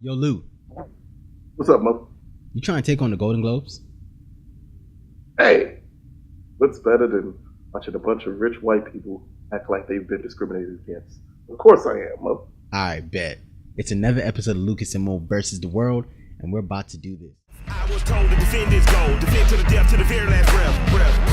Yo, Lou, What's up, Mo? you trying to take on the Golden Globes? Hey, what's better than watching a bunch of rich white people act like they've been discriminated against? Of course I am, Mo. I bet. It's another episode of Lucas&Moe versus the world, and we're about to do this. I was told to defend this goal, defend to the death, to the very last breath.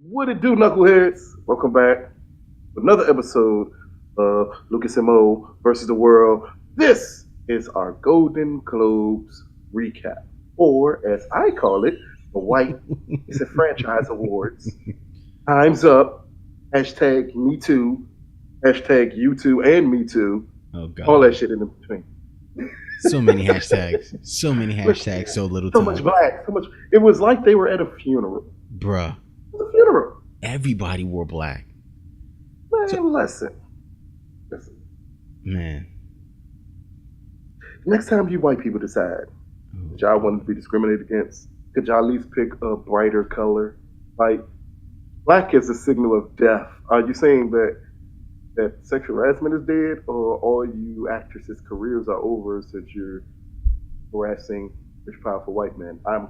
What it do, Knuckleheads? Welcome back to another episode of Lucas&Moe versus the world. This is our Golden Globes recap, or as I call it, the White It's a Franchise Awards. Time's up. Hashtag Me Too. Hashtag You Too and Me Too. Oh, God. All that shit in between. So many hashtags. So many hashtags, so little So time. much black. So much. It was like they were at a funeral. Bruh. It was a funeral. Everybody wore black. Man, listen. Man. Next time you white people decide that y'all want to be discriminated against, could y'all at least pick a brighter color? Like, black is a signal of death. Are you saying that sexual harassment is dead, or all you actresses' careers are over since you're harassing rich, powerful white men? I'm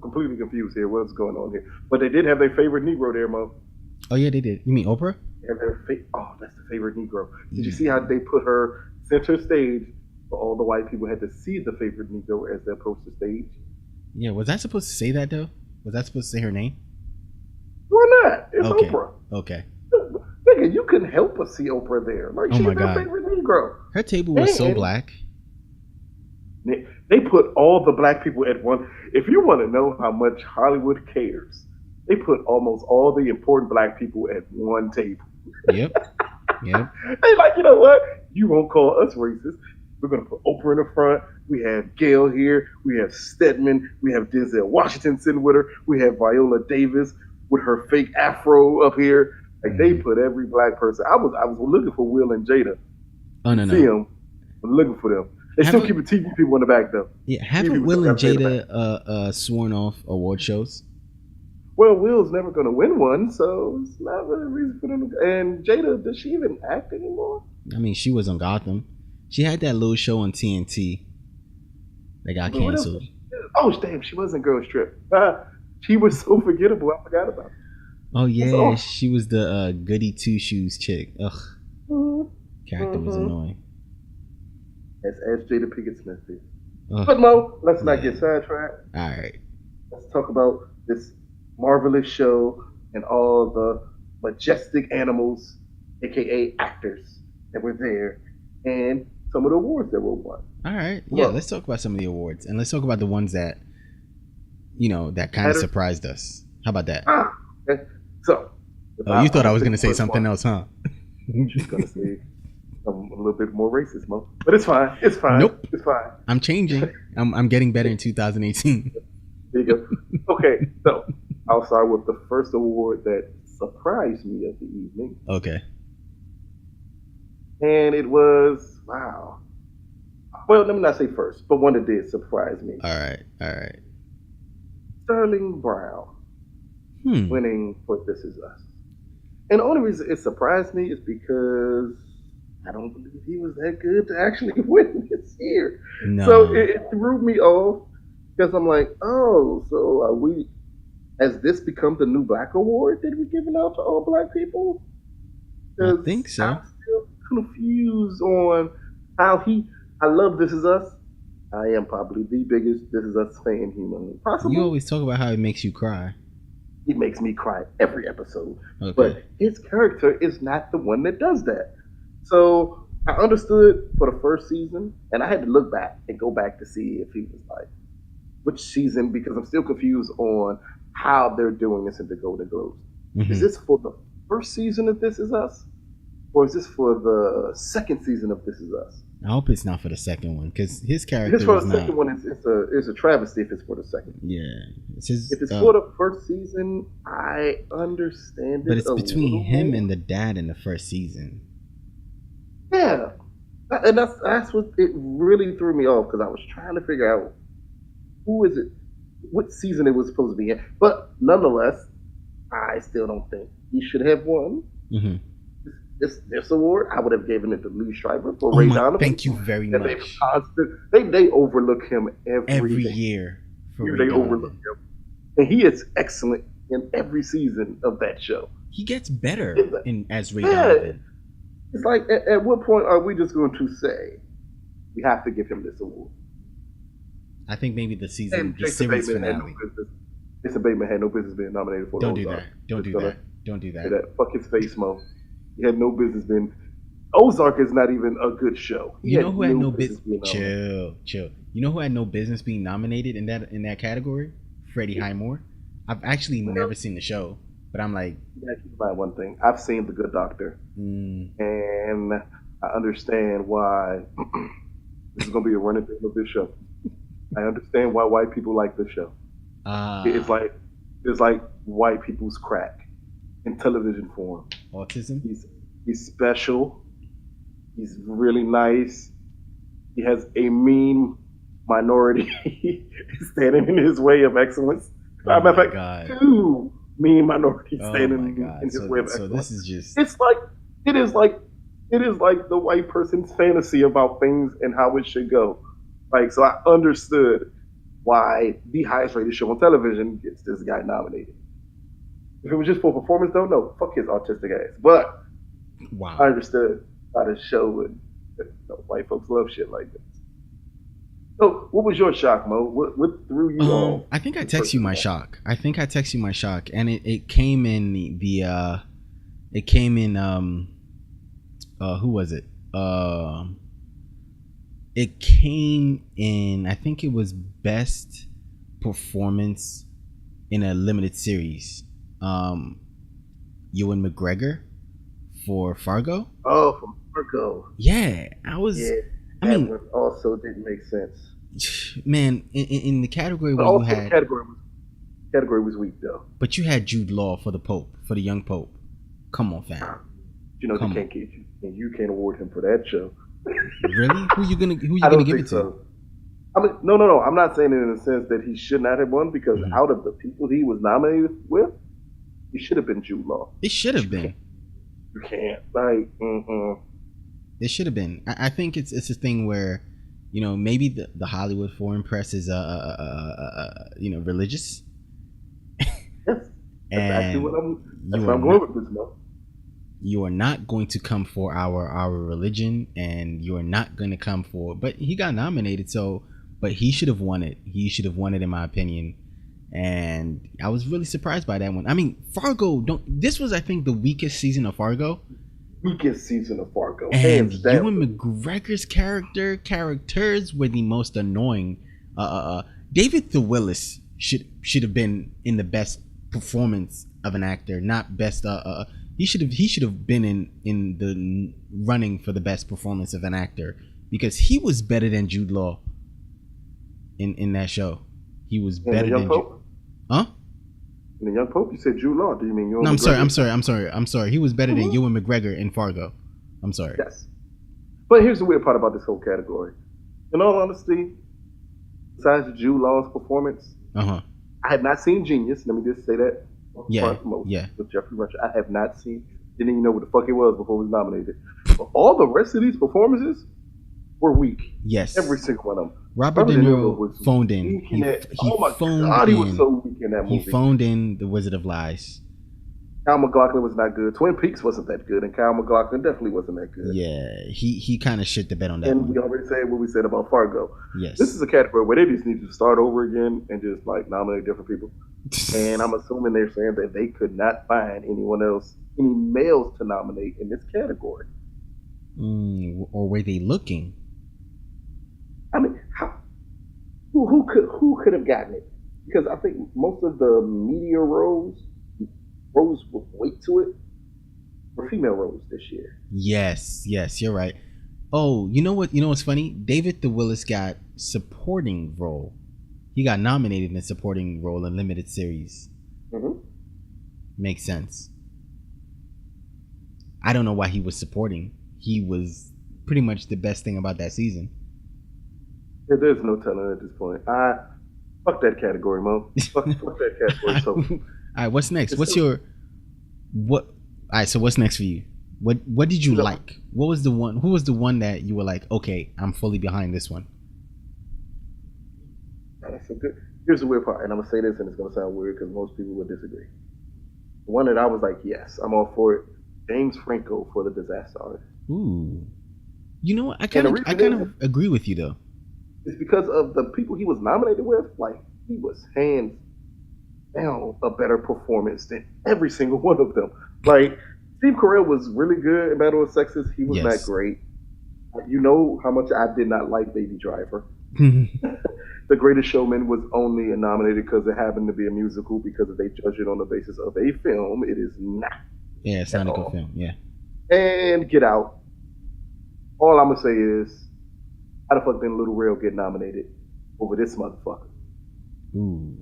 completely confused here. What's going on here? But they did have their favorite Negro there, Mo. Oh, yeah, they did. You mean Oprah? They have that's the favorite Negro. Did you see how they put her center stage? But all the white people had to see the favorite Negro as they approached the stage. Yeah, was I supposed to say that, though? Was I supposed to say her name? Why not? It's Okay. Oprah. Okay. Nigga, you couldn't help but see Oprah there. Like, Oh she's my their God. favorite Negro. Her table was so And black. They put all the black people at one. If you want to know how much Hollywood cares, they put almost all the important black people at one table. Yep. Yep. They like, you know what? You won't call us racist. We're going to put Oprah in the front. We have Gail here. We have Stedman. We have Denzel Washington sitting with her. We have Viola Davis with her fake afro up here. Like, they put every black person. I was looking for Will and Jada. Oh, no, See no. them. I'm looking for them. They still keep TV people in the back, though. Yeah, TV haven't people Will and still got them in the back. Jada sworn off award shows? Well, Will's never going to win one, so it's not really a reason for them to. And Jada, does she even act anymore? I mean, she was on Gotham. She had that little show on TNT that got But what else canceled. was she? Oh, damn, she was in Girls Trip. She was so forgettable, I forgot about her. Oh yeah, all. she was the goody two shoes chick. Ugh, character was annoying. As Jada Pinkett Smith did. Ugh. But Mo, let's not get sidetracked. All right. Let's talk about this marvelous show and all the majestic animals, aka actors, that were there, and some of the awards that were won. All right. Yeah, Well, let's talk about some of the awards, and let's talk about the ones that, that kind of Better. surprised us. How about that? Okay. So, Oh, you thought I was going gonna say something else, huh? She's gonna say a little bit more racist, Mo. But it's fine. It's fine. Nope. It's fine. I'm changing. I'm getting better in 2018. There you go. Okay, so I'll start with the first award that surprised me of the evening, Okay. and it was wow. Well, let me not say first, but one that did surprise me. All right. All right. Sterling Brown Hmm. winning for This Is Us. And the only reason it surprised me is because I don't believe he was that good to actually win this year. No. So it threw me off because I'm like, oh, so has this become the new black award that we're giving out to all black people? I 'Cause think so. I'm still confused on how I love This Is Us. I am probably the biggest This Is Us fan human possible. You always talk about how it makes you cry. He makes me cry every episode. Okay. But his character is not the one that does that. So I understood for the first season, and I had to look back and go back to see if he was like, which season, because I'm still confused on how they're doing this in the Golden Globes. Mhm. Is this for the first season of This Is Us? Or is this for the second season of This Is Us? I hope it's not for the second one because his character If it's for was the not. second one, it's a travesty if it's for the second. Yeah, it's his, If it's for the first season, I understand it. but it's a between little him more. and the dad in the first season. Yeah, and that's what it really threw me off because I was trying to figure out who is it? What season it was supposed to be in? But nonetheless, I still don't think he should have won this award. I would have given it to Lee Schreiber for Ray Donovan. Thank you very much. They overlook him every year. They overlook him, and he is excellent in every season of that show. He gets better as Ray Donovan. It's like, at what point are we just going to say we have to give him this award? I think maybe the series finale. Jason Bateman had no business being nominated for. Don't do that. Don't do that. Fuck his face, Mo. He had no business being. Ozark is not even a good show. You know who had no business? Chill. You know who had no business being nominated in that category? Freddie Highmore. I've actually never seen the show, but I'm like, you gotta keep in mind one thing. I've seen The Good Doctor, and I understand why this is gonna be a running theme of this show. I understand why white people like this show. It's like white people's crack in television form. Autism. He's special. He's really nice. He has a mean minority standing in his way of excellence. Matter of fact, two mean minorities standing in his way of excellence. So this is just. It is like the white person's fantasy about things and how it should go. Like, so I understood why the highest rated show on television gets this guy nominated. If it was just for performance, though, no, fuck his autistic ass. But I understood how the show would. White folks love shit like this. So, what was your shock, Mo? What threw you off? I think I text you my shock. And it came in who was it? It came in, I think it was best performance in a limited series. Ewan McGregor for Fargo. Oh, from Fargo. Yeah, that one also didn't make sense. Man, in the category where you had category was weak though. But you had Jude Law for the young Pope. Come on, fam. You know they can't get you, and you can't award him for that show. Really? Who you gonna give it to? So. I mean, no. I'm not saying it in the sense that he should not have won, because out of the people he was nominated with, he should have been Jude Law. It should have been. You can't It should have been. I think it's a thing where, maybe the Hollywood foreign press is religious. Yes, that's actually what I'm going with this now. You are not going to come for our religion, and you are not going to come for. But he got nominated, but he should have won it. He should have won it, in my opinion. And I was really surprised by that one. I mean, Fargo. This was, I think, the weakest season of Fargo. And Ewan McGregor's characters were the most annoying. David Thewlis should have been in the best performance of an actor, not best. He should have been in the running for the best performance of an actor, because he was better than Jude Law in that show. He was better than Jude. Huh? In the Young Pope, you said Jude Law. Do you mean Ewan No, McGregor? I'm sorry. He was better than Ewan McGregor in Fargo. I'm sorry. Yes. But here's the weird part about this whole category. In all honesty, besides Jude Law's performance, I had not seen Genius. Let me just say that. With Jeffrey Rush, I have not seen. Didn't even know what the fuck it was before it was nominated. But all the rest of these performances were weak. Yes, every single one of them. Robert De Niro phoned in. He was so weak in that movie. He phoned in The Wizard of Lies. Kyle MacLachlan was not good. Twin Peaks wasn't that good, and Kyle MacLachlan definitely wasn't that good. Yeah, he kind of shit the bed on that. And one. We already said what we said about Fargo. Yes, this is a category where they just need to start over again and just nominate different people. And I'm assuming they're saying that they could not find any males to nominate in this category. Or were they looking? I mean, who could have gotten it? Because I think most of the media roles with weight to it were female roles this year. Yes, you're right. Oh, you know what's funny? David Thewlis got supporting role. He got nominated in a supporting role in limited series. Makes sense. I don't know why he was supporting. He was pretty much the best thing about that season. There's no telling at this point. Fuck that category, Mo. Fuck that category. So, all right, what's next? What? All right, so what's next for you? What did you like? What was the one? Who was the one that you were like, okay, I'm fully behind this one? That's a good. Here's the weird part, and I'm gonna say this, and it's gonna sound weird because most people would disagree. The one that I was like, yes, I'm all for it. James Franco for The Disaster Artist. Ooh, you know what? I kind of agree with you though. It's because of the people he was nominated with. Like, he was hands down a better performance than every single one of them. Like, Steve Carell was really good in Battle of Sexes. He was not great. You know how much I did not like Baby Driver. The Greatest Showman was only nominated because it happened to be a musical, because if they judge it on the basis of a film, it is not. Yeah, it's not a good film, yeah. And Get Out. All I'm going to say is, how the fuck didn't Little Rail get nominated over this motherfucker? Ooh.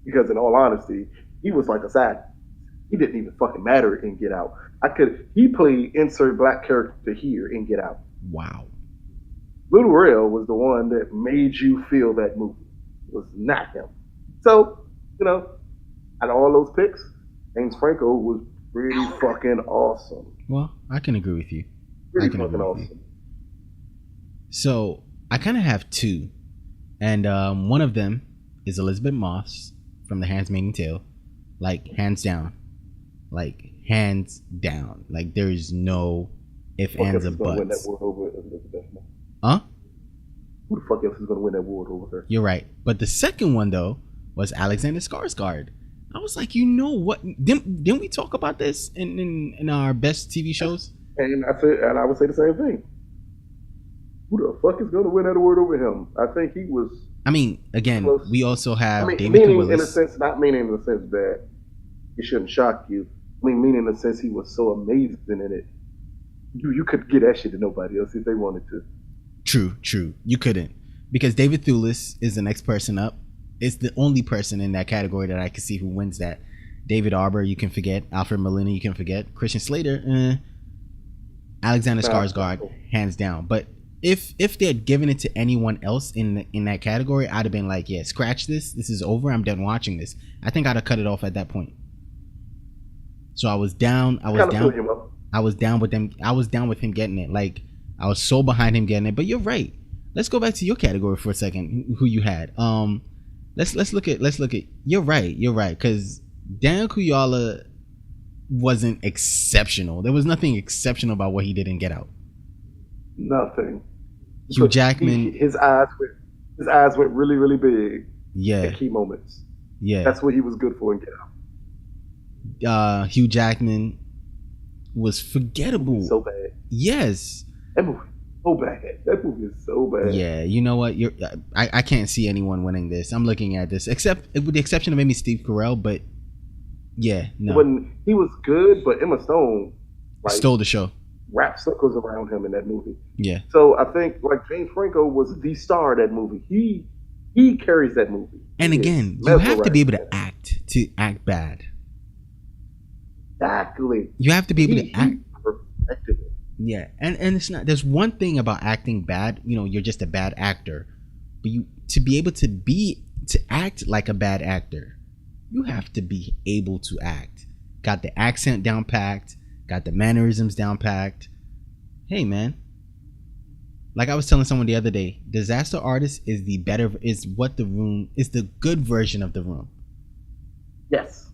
Because in all honesty, he was like a side. He didn't even fucking matter in Get Out. He played insert black character here in Get Out. Wow. Little Rail was the one that made you feel that movie. It was not him. So, out of all those picks, James Franco was pretty fucking awesome. Well, I can agree with you. Pretty fucking awesome. So, I kind of have two. And one of them is Elizabeth Moss from The Handmaid's Tale. Like, hands down. Like, hands down. Like, there is no if, ands, or buts. Win that award over Elizabeth Moss? Huh? Who the fuck else is going to win that award over her? You're right. But the second one, though, was Alexander Skarsgård. I was like, you know what? Didn't we talk about this in our best TV shows? And I would say the same thing. Who the fuck is going to win that award over him? I think he was. I mean, again, close. We also have David Willis. In a sense, not meaning in the sense that it shouldn't shock you. I mean, meaning in the sense he was so amazing in it. You could get that shit to nobody else if they wanted to. True. You couldn't, because David Thewlis is the next person up. It's the only person in that category that I can see who wins that. David Arbor, you can forget. Alfred Molina, you can forget. Christian Slater, Alexander Skarsgård, hands down. But if they had given it to anyone else in that category, I'd have been like, yeah, scratch this. This is over. I'm done watching this. I think I'd have cut it off at that point. So I was down. I was down with them. I was down with him getting it. Like, I was so behind him getting it. But you're right. Let's go back to your category for a second. Who you had? Let's look at. You're right. Because Dan Kuyala wasn't exceptional. There was nothing exceptional about what he did in Get Out. Nothing. Hugh Jackman. His eyes went really, really big. Yeah. At key moments. Yeah. That's what he was good for in Get Out. Hugh Jackman was forgettable. So bad. Yes. That movie so bad. That movie is so bad. Yeah, you know what? I can't see anyone winning this. I'm looking at this, except with the exception of maybe Steve Carell, but yeah, no. When he was good, but Emma Stone stole the show. Wrapped circles around him in that movie. Yeah. So I think James Franco was the star of that movie. He carries that movie. And again, you have to be able to act bad. Exactly. You have to be able to act perfected. Yeah, and it's not. There's one thing about acting bad. You're just a bad actor, but to be able to act like a bad actor, you have to be able to act. Got the accent down packed. Got the mannerisms down packed. Hey man, like I was telling someone the other day, Disaster Artist is the good version of The Room. Yes.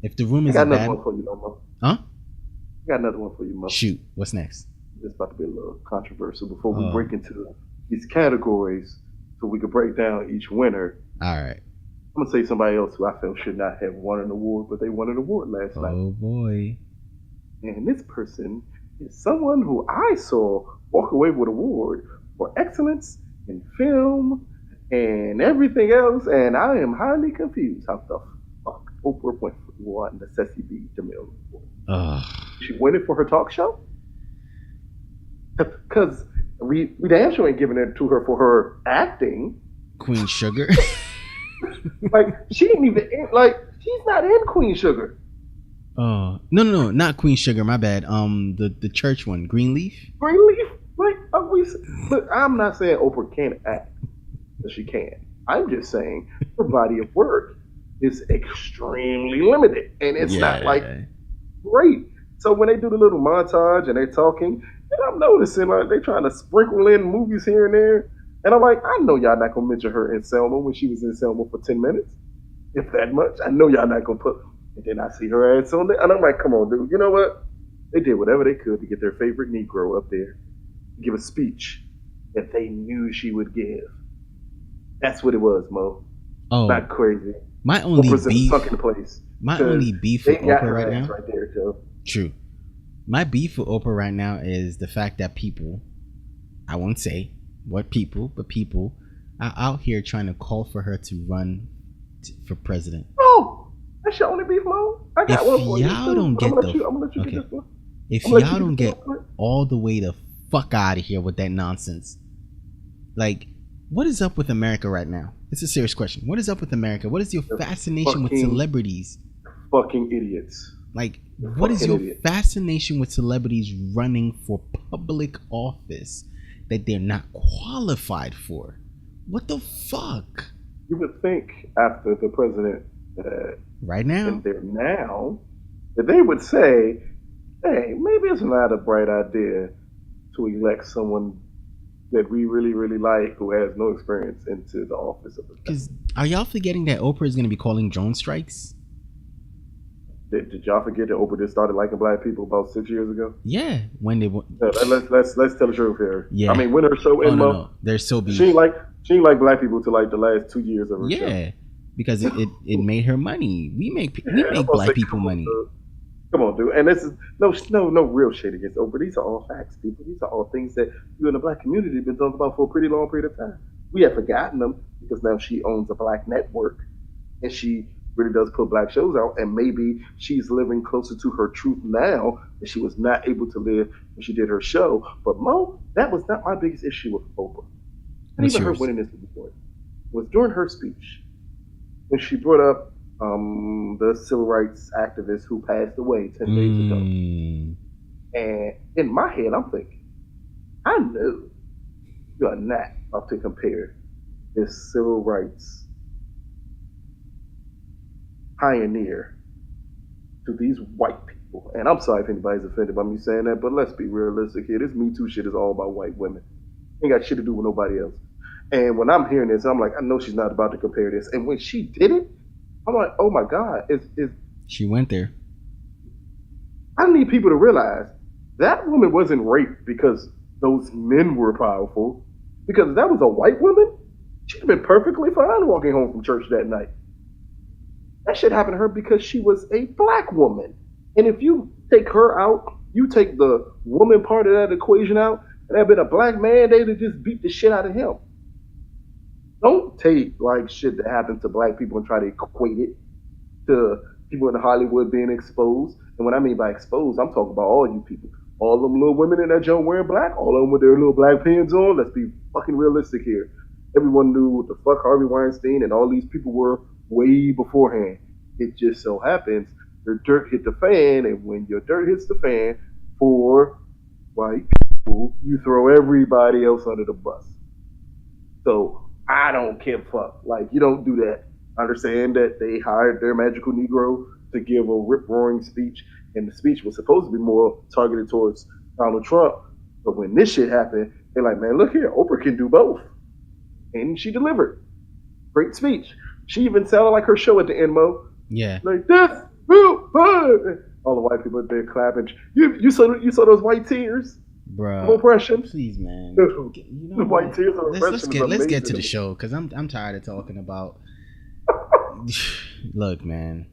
If The Room is a bad, another one for you, Mo. Huh? I got another one for you, Mo. Shoot, what's next? It's about to be a little controversial before we break into these categories, so we can break down each winner. All right. I'm gonna say somebody else who I feel should not have won an award, but they won an award last night. Oh boy! And this person is someone who I saw walk away with an award for excellence in film and everything else, and I am highly confused how the fuck Oprah went for one the Ceci B. DeMille award. She won it for her talk show? Because we damn sure ain't giving it to her for her acting. Queen Sugar. Like, she didn't even, she's not in Queen Sugar. Oh, no, not Queen Sugar, my bad. The church one, Greenleaf? Greenleaf? Like, look, I'm not saying Oprah can't act. that she can. I'm just saying her body of work is extremely limited, and it's not like great. So when they do the little montage and they're talking, and I'm noticing like they trying to sprinkle in movies here and there, and I'm like, I know y'all not gonna mention her in Selma when she was in Selma for 10 minutes, if that much. I know y'all not gonna put. And then I see her ass on there, and I'm like, come on, dude. You know what? They did whatever they could to get their favorite Negro up there, to give a speech that they knew she would give. That's what it was, Mo. Oh, not crazy. My only beef. Fucking place. My only beef with Oprah right now. Right there, Joe. True. My beef with Oprah right now is the fact that people, I won't say what people, but people are out here trying to call for her to run for president. Oh, that's your only beef, Mo. I got one for you. If y'all don't get all the way the fuck out of here with that nonsense, like, what is up with America right now? It's a serious question. What is up with America? What is your fascination with celebrities? Fucking idiots. Like, what is your fascination with celebrities running for public office that they're not qualified for? What the fuck? You would think after the president right now, and there now, that they would say, hey, maybe it's not a bright idea to elect someone that we really, really like who has no experience into the office of the president. Because are y'all forgetting that Oprah is going to be calling drone strikes? Did y'all forget that Oprah just started liking black people about 6 years ago? Yeah, when they let's tell the truth here. Yeah, I mean, when her show ended, no. They're so beef. She ain't like black people to like the last 2 years of her show. Yeah, because it made her money. We make black people money. Come on, dude. And this is no real shit against Oprah. These are all facts, people. These are all things that you in the black community have been talking about for a pretty long period of time. We have forgotten them because now she owns a black network and she really does put black shows out, and maybe she's living closer to her truth now that she was not able to live when she did her show. But Mo, that was not my biggest issue with Oprah. I didn't even her winning this before. It was during her speech when she brought up the civil rights activist who passed away 10 days ago. And in my head, I'm thinking, I know you are not about to compare this civil rights pioneer to these white people. And I'm sorry if anybody's offended by me saying that, but let's be realistic here. This Me Too shit is all about white women. Ain't got shit to do with nobody else. And when I'm hearing this, I'm like, I know she's not about to compare this. And when she did it, I'm like, oh my God, she went there. I need people to realize that woman wasn't raped because those men were powerful. Because if that was a white woman, she'd have been perfectly fine walking home from church that night. That shit happened to her because she was a black woman. And if you take her out, you take the woman part of that equation out, and had been a black man, they'd have just beat the shit out of him. Don't take like shit that happens to black people and try to equate it to people in Hollywood being exposed. And what I mean by exposed, I'm talking about all you people. All them little women in that joint wearing black, all of them with their little black pants on. Let's be fucking realistic here. Everyone knew what the fuck Harvey Weinstein and all these people were way beforehand. It just so happens your dirt hit the fan, and when your dirt hits the fan for white people, you throw everybody else under the bus. So I don't give a fuck. Like, you don't do that. I understand that they hired their magical Negro to give a rip-roaring speech, and the speech was supposed to be more targeted towards Donald Trump. But when this shit happened, they're like, man, look here, Oprah can do both. And she delivered. Great speech. She even sounded like her show at the end, Mo. Yeah. Like this. All the white people there clapping. You saw those white tears? Bro. Oppression. Please, man. The white tears of oppression. Let's get to the show, because I'm tired of talking about. Look, man.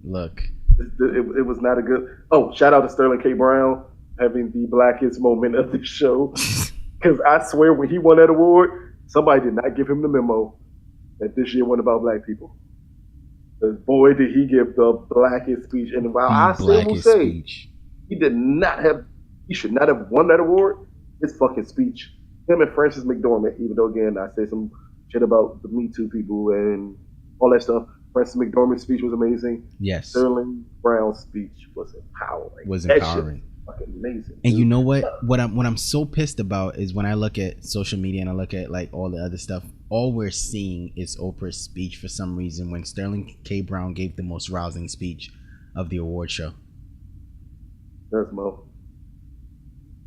Look. It was not a good. Oh, shout out to Sterling K. Brown having the blackest moment of the show. Because I swear when he won that award, somebody did not give him the memo that this year wasn't about black people. Because boy, did he give the blackest speech. And while I still will say he should not have won that award, his fucking speech. Him and Frances McDormand, even though again I say some shit about the Me Too people and all that stuff. Frances McDormand's speech was amazing. Yes. Sterling Brown's speech was empowering. That shit was fucking amazing. And you know what? What I'm so pissed about is when I look at social media and I look at like all the other stuff. All we're seeing is Oprah's speech for some reason when Sterling K. Brown gave the most rousing speech of the award show. That's Mo.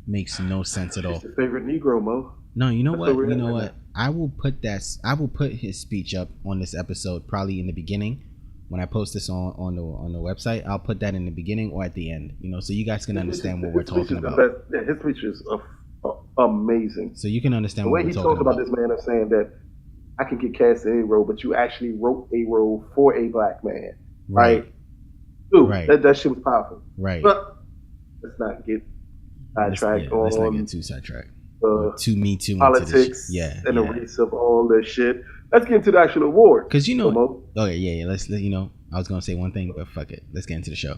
Makes no sense at all. He's your favorite Negro, Mo. No, you know what? You know what? I will put his speech up on this episode probably in the beginning. When I post this on the website, I'll put that in the beginning or at the end. You know, so you guys can understand what we're talking about. His speech is amazing. So you can understand the what way he talks about this man of saying that I can get cast in a role, but you actually wrote a role for a black man, right? Dude, right. That shit was powerful, right? But let's not get sidetracked on. Let's not get too sidetracked. Too politics, and the race of all this shit. Let's get into the actual award. Because you know, okay, yeah. Let's I was gonna say one thing, but fuck it. Let's get into the show.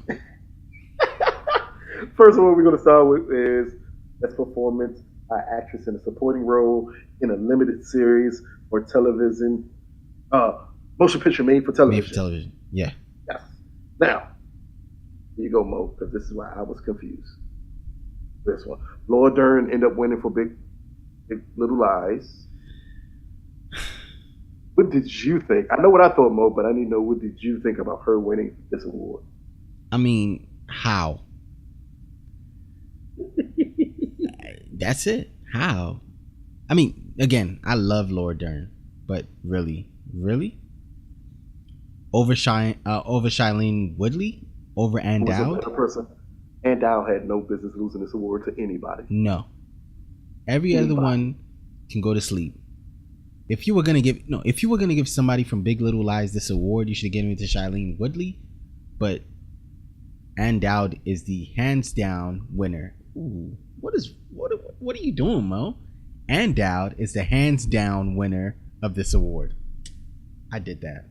First of all, we're gonna start with is best performance by actress in a supporting role in a limited series or television, motion picture made for television. Made for television, yeah. Yes. Now, here you go, Mo, because this is why I was confused. This one, Laura Dern ended up winning for Big Little Lies. What did you think? I know what I thought, Mo, but I need to know what did you think about her winning this award? I mean, how? That's it. How? I mean, again, I love Laura Dern, but really, over Shailene Woodley, over Ann Dowd. Ann Dowd had no business losing this award to anybody. No, every other one can go to sleep. If you were gonna give somebody from Big Little Lies this award, you should have given it to Shailene Woodley. But Ann Dowd is the hands down winner. Ooh, what are you doing, Mo? Ann Dowd is the hands down winner of this award. I did that.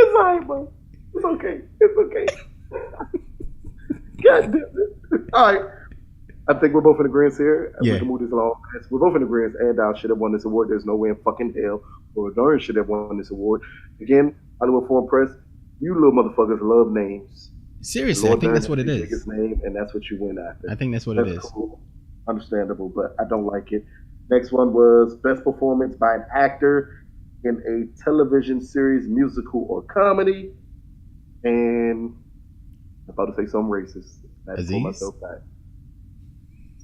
It's alright, Mo. It's okay. God damn it. All right. I think we're both in agreement here. Yeah. We can move this along. We're both in agreement. Ann Dowd should have won this award. There's no way in fucking hell Laura Dern should have won this award. Again, Hollywood Foreign Press, you little motherfuckers love names. Seriously, I think that's what it is. Biggest name, and that's what you win after. I think that's what it is. Cool. Understandable, but I don't like it. Next one was best performance by an actor in a television series, musical, or comedy. And I'm about to say something racist. I had to pull myself back.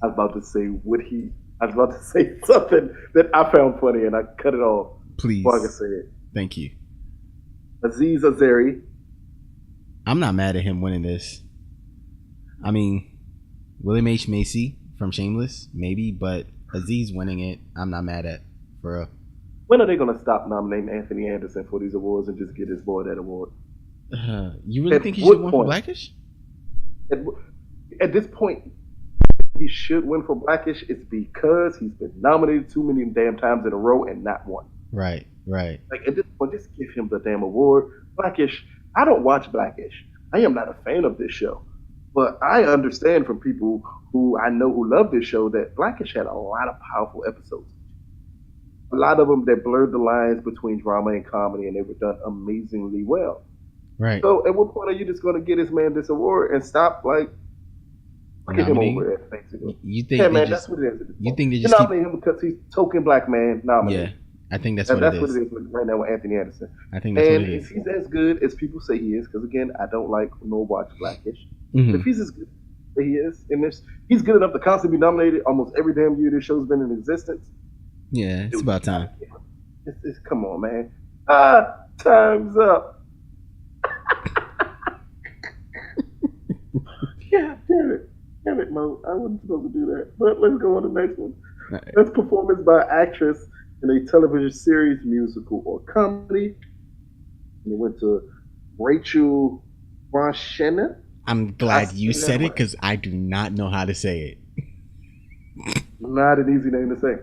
I was about to say something that I found funny and I cut it off. Please. Before I can say it. Thank you. Aziz Ansari. I'm not mad at him winning this. I mean, William H. Macy from Shameless, maybe, but Aziz winning it, I'm not mad at. For real. When are they going to stop nominating Anthony Anderson for these awards and just get his boy that award? You really think he should win for Blackish? At this point, he should win for Blackish. It's because he's been nominated too many damn times in a row and not won. Right. Like at this point, just give him the damn award. Blackish. I don't watch Blackish. I am not a fan of this show, but I understand from people who I know who love this show that Blackish had a lot of powerful episodes. A lot of them that blurred the lines between drama and comedy, and they were done amazingly well. Right. So at what point are you just going to get this man this award and stop get him over it, basically? You think? Yeah, man, that's what it is. You think they just nominate him because he's token black man nominated? Yeah, I think that's what it is. That's what it is right now with Anthony Anderson. I think that's what it is. If he's as good as people say he is, because again, I don't like nor watch Blackish. Mm-hmm. If he's as good as he is in this, he's good enough to constantly be nominated almost every damn year this show's been in existence. Yeah, it's about time. Come on, man. Time's up. Yeah, damn it, Mo. I wasn't supposed to do that. But let's go on to the next one. Right. Best performance by actress in a television series, musical, or comedy. And it went to Rachel Brosnahan. I'm glad you said it because I do not know how to say it. Not an easy name to say.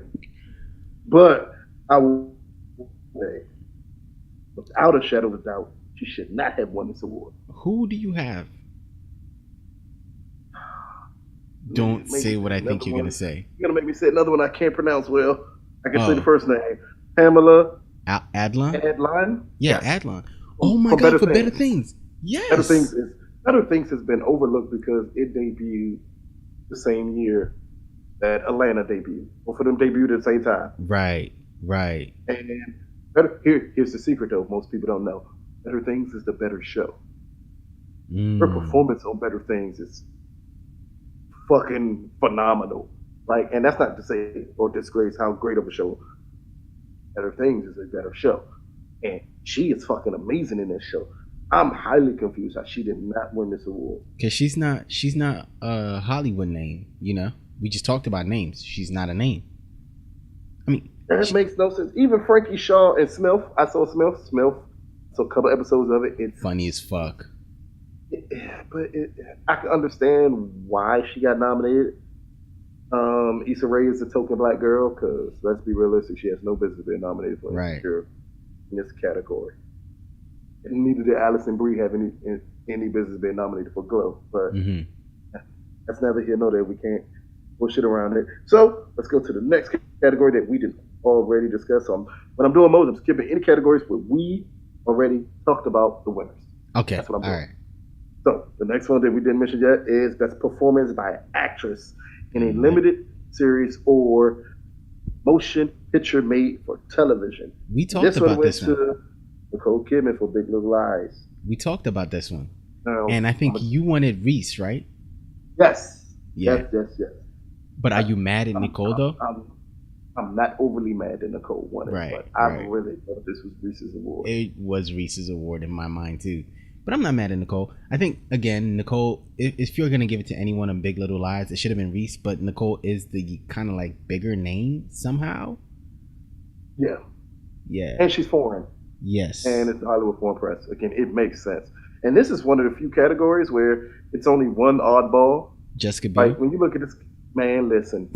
But I will say, without a shadow of a doubt, she should not have won this award. Who do you have? Don't say what I think you're going to say. You're going to make me say another one I can't pronounce well. I can say the first name. Pamela Adlon? Adlon? Yeah, yes. Adlon. Oh my God, for Better Things. Yes. Better Things has been overlooked because it debuted the same year that Atlanta debuted. Both of them debuted at the same time. Right. And here's the secret though, most people don't know. Better Things is the better show. Her performance on Better Things is fucking phenomenal. Like, and that's not to say or disgrace how great of a show Better Things is a better show. And she is fucking amazing in this show. I'm highly confused how she did not win this award. Because she's not a Hollywood name, you know? We just talked about names. She's not a name. I mean, that makes no sense. Even Frankie Shaw and Smith, I saw Smith, so a couple episodes of it. It's funny as fuck. I can understand why she got nominated. Issa Rae is a token black girl, because let's be realistic, she has no business being nominated for Insecure in this category. And neither did Alison Brie have any business being nominated for Glow. But that's neither here nor there. We can't bullshit around it. So let's go to the next category that we did already discuss. What I'm doing, I'm skipping any categories where we already talked about the winners. Okay, that's what I'm doing. All right. So the next one that we didn't mention yet is Best Performance by an Actress in a Limited Series or Motion Picture Made for Television. We talked about this one. To Nicole Kidman for Big Little Lies. We talked about this one. And I think you wanted Reese, right? Yes. Yeah. Yes. But are you mad at Nicole, though? I'm not overly mad that Nicole won it, but I really thought this was Reese's award. It was Reese's award in my mind, too. But I'm not mad at Nicole. I think, again, Nicole, if you're going to give it to anyone in Big Little Lies, it should have been Reese, but Nicole is the kind of like bigger name somehow. Yeah. Yeah. And she's foreign. Yes. And it's the Hollywood Foreign Press. Again, it makes sense. And this is one of the few categories where it's only one oddball. Jessica Biel. Like, when you look at this, man, listen.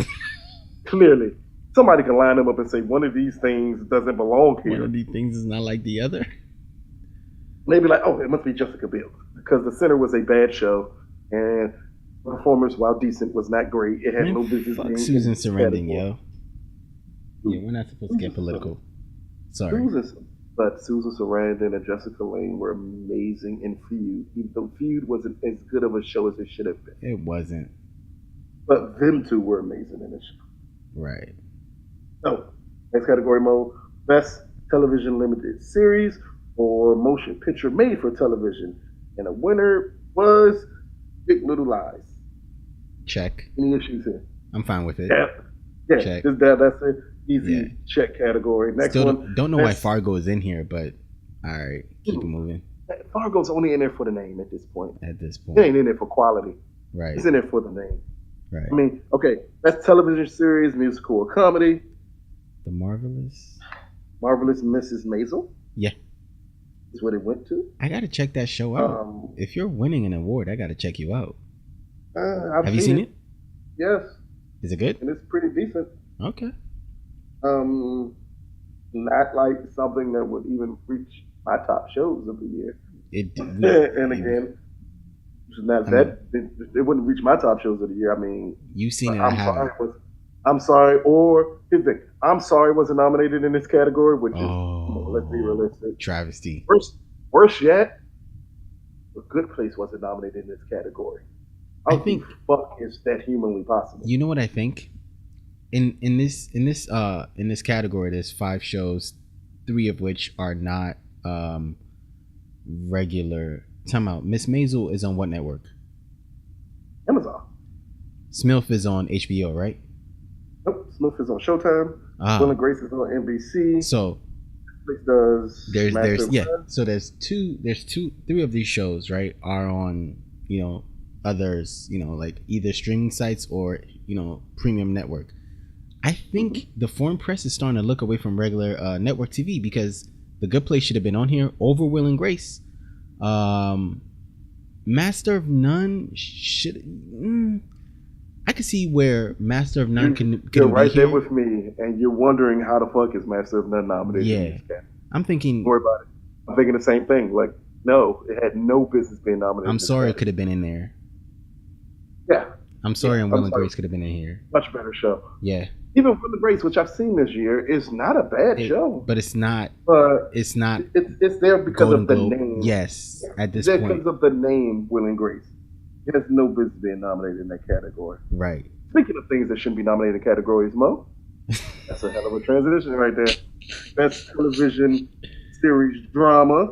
Clearly, somebody can line them up and say one of these things doesn't belong here. One of these things is not like the other. Maybe like, oh, it must be Jessica Biel. Because The Sinner was a bad show. And the performance, while decent, was not great. It had no business being Susan Sarandon, yo. Yeah, we're not supposed to get political. Sorry. Susan Sarandon and Jessica Lange were amazing in Feud. Even though Feud wasn't as good of a show as it should have been. It wasn't. But them two were amazing in the show. Right. So, next category, Mo. Best Television Limited Series or Motion Picture Made for Television. And the winner was Big Little Lies. Check. Any issues here? I'm fine with it. Yeah. Check. That's it. Easy check category. Next Still one. Don't know why Fargo is in here, but all right, keep it moving. Fargo's only in there for the name at this point. It ain't in there for quality. Right. It's in there for the name. Right. I mean, okay, that's television series, musical, or comedy. The Marvelous Mrs. Maisel. Yeah. Is what it went to. I gotta check that show out. If you're winning an award, I gotta check you out. Have you seen it? Yes. Is it good? And it's pretty decent. Okay. Not like something that would even reach my top shows of the year. And again, it wouldn't reach my top shows of the year. I mean, you've seen it. I'm sorry. Or here's the thing. I'm sorry wasn't nominated in this category, which is let's be realistic. Travesty. Worse yet, A Good Place wasn't nominated in this category. I think fuck is that humanly possible? You know what I think? In this category, there's 5 shows, 3 of which are not regular. Time out. Miss Maisel is on what network? Amazon. Smilf is on HBO, right? Nope. Smilf is on Showtime. Will and Grace is on NBC. So does So there's 3 of these shows, right, are on others, like either streaming sites or premium network. I think the foreign press is starting to look away from regular network TV because The Good Place should have been on here over Will and Grace. Master of None should. I could see where Master of None can You're right be here. there with me, and you're wondering how the fuck is Master of None nominated? Yeah, I'm thinking. Don't worry about it. I'm thinking the same thing. Like, no, it had no business being nominated. I'm sorry, it could have been in there. Yeah. I'm sorry, and Will and Grace could have been in here. Much better show. Yeah. even Will and Grace, which I've seen this year, is not a bad show. But it's not. It's not. It's there because Golden of the Globe. name. Yes, at this it's point, because of the name Will and Grace. It has no business being nominated in that category. Right. Speaking of things that shouldn't be nominated in categories, Mo, that's a hell of a transition right there. Best television series drama.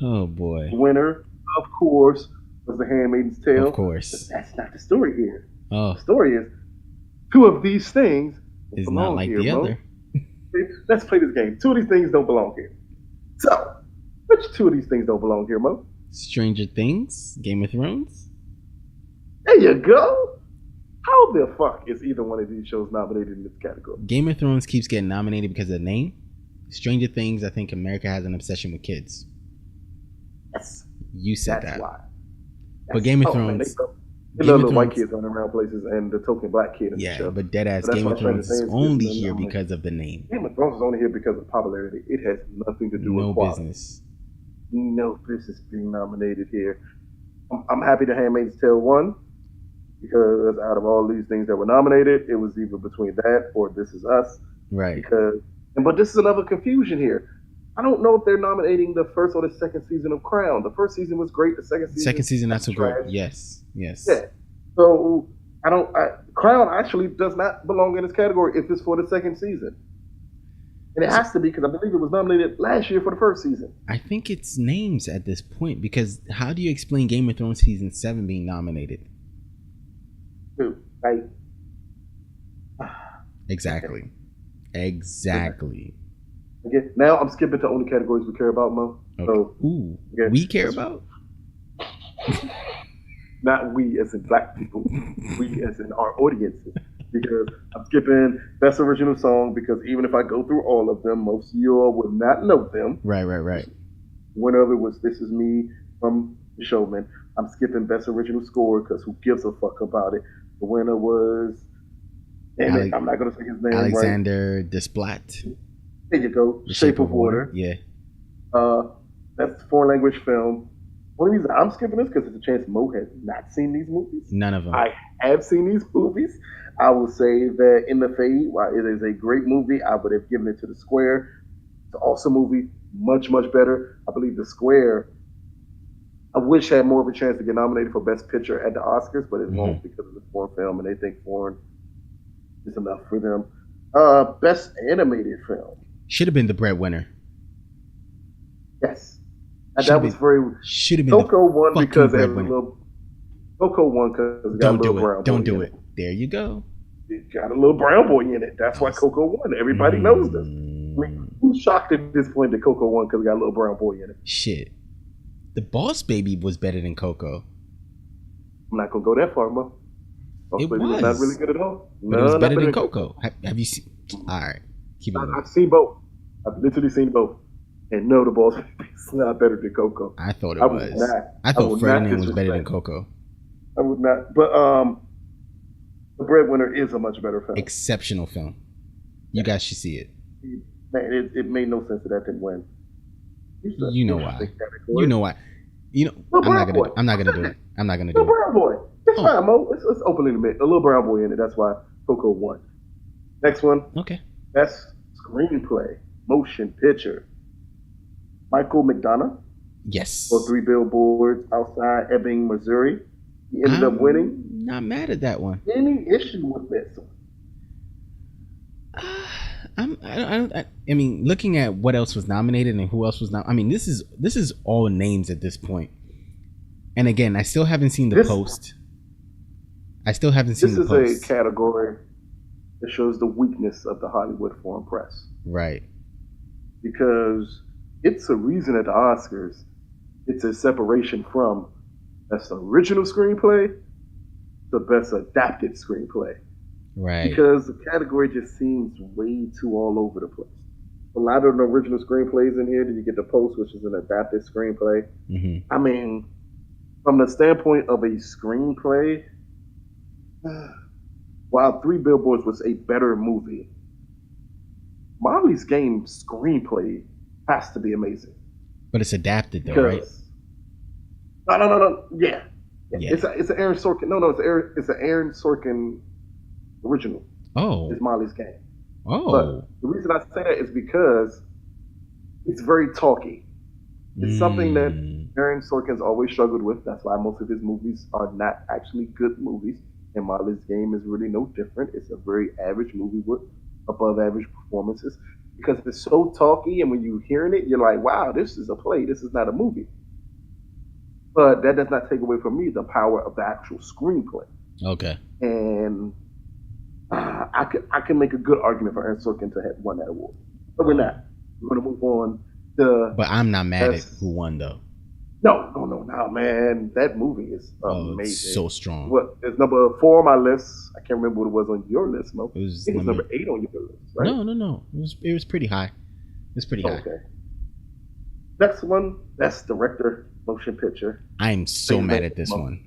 Oh boy. Winner, of course, was The Handmaid's Tale. Of course. But that's not the story here. Oh. The story is two of these things is not like here, the Mo. other. Let's play this game. Two of these things don't belong here. So, which two of these things don't belong here, Mo? Stranger Things, Game of Thrones. There you go. How the fuck is either one of these shows nominated in this category? Game of Thrones keeps getting nominated because of the name. Stranger Things, I think America has an obsession with kids. Yes. You said That's that. why. But Game of Man, Thrones. they love the white kids running around places and the token black kid in the show. But deadass So Game of Thrones is only here I'm because of the name. Game of Thrones is only here because of popularity. It has nothing to do with quality. Business. No business being nominated here. I'm happy The Handmaid's Tale won because out of all these things that were nominated, it was either between that or This Is Us. Right. But this is another confusion here. I don't know if they're nominating the first or the second season of Crown. The first season was great. The second season not so trash. great. Yes. Yeah. So Crown actually does not belong in this category if it's for the second season. And it has to be because I believe it was nominated last year for the first season. I think it's names at this point because how do you explain Game of Thrones season 7 being nominated? Dude, Exactly. Exactly. Okay, now I'm skipping to only categories we care about, Mo. Okay. So, we care about? Not we as in black people. We as in our audiences. Because I'm skipping Best Original Song because even if I go through all of them, most of you all would not know them. Right. One of it was This Is Me from The Showman. I'm skipping Best Original Score because who gives a fuck about it? The winner was... I'm not going to say his name Alexander Desplat. There you go. Shape of Water. Yeah. That's foreign language film. Only reason I'm skipping this because it's a chance Mo has not seen these movies. None of them. I have seen these movies. I will say that In the Fade, while it is a great movie, I would have given it to The Square. It's an awesome movie. Much, much better. I believe The Square, I wish had more of a chance to get nominated for Best Picture at the Oscars, but it won't because of the foreign film, and they think foreign is enough for them. Best Animated Film. Should have been the breadwinner. Yes. That was very. Should have been. Coco won because it had a little. Coco won because it got a little brown boy. Don't do it. There you go. It got a little brown boy in it. That's why Coco won. Everybody knows this. I mean, who's shocked at this point that Coco won because it got a little brown boy in it? Shit. The Boss Baby was better than Coco. I'm not gonna go that far, Mo. Boss Baby was not really good at all. But it was better than Coco. Have you seen? All right, keep it. I've seen both. I've literally seen both. And no, the Boss Baby is not better than Coco. I thought it was. I thought Ferdinand was better than Coco. I would not. But The Breadwinner is a much better film. Exceptional film. You guys should see it. Man, it made no sense that that didn't win. You know why. You know why. You know, I'm not gonna do it. I'm not gonna do it. Little brown boy. It's fine, Mo. Let's openly admit a little brown boy in it. That's why Coco won. Next one. Okay. Best screenplay, motion picture. Michael McDonough. Yes. For 3 Billboards Outside Ebbing, Missouri. He ended up winning. Not mad at that one. Any issue with this one? I mean, looking at what else was nominated and who else was not. I mean, this is all names at this point. And again, I still haven't seen the post. I still haven't seen the post. This is a category that shows the weakness of the Hollywood foreign press. Right. Because it's a reason at the Oscars, it's a separation from best original screenplay to best adapted screenplay. Right. Because the category just seems way too all over the place. A lot of the original screenplays in here, then you get the post, which is an adapted screenplay. Mm-hmm. I mean, from the standpoint of a screenplay, while 3 Billboards was a better movie, Molly's Game screenplay has to be amazing. But it's adapted though, right? No. Yeah. It's an Aaron Sorkin. No, it's an Aaron Sorkin original. Oh. is Molly's Game. Oh. But the reason I say that is because it's very talky. It's something that Aaron Sorkin's always struggled with. That's why most of his movies are not actually good movies. And Molly's Game is really no different. It's a very average movie with above average performances because it's so talky. And when you're hearing it, you're like, wow, this is a play. This is not a movie. But that does not take away from me the power of the actual screenplay. Okay. And I can make a good argument for Aaron Sorkin to have won that award. But we're not. We're going to move on. But I'm not mad at who won, though. No, man. That movie is amazing. It's so strong. What is number 4 on my list? I can't remember what it was on your list, Mo. It was number 8 on your list, right? No. It was pretty high. It's pretty high. Okay. Next one, Best Director, Motion Picture. I'm so mad at this one.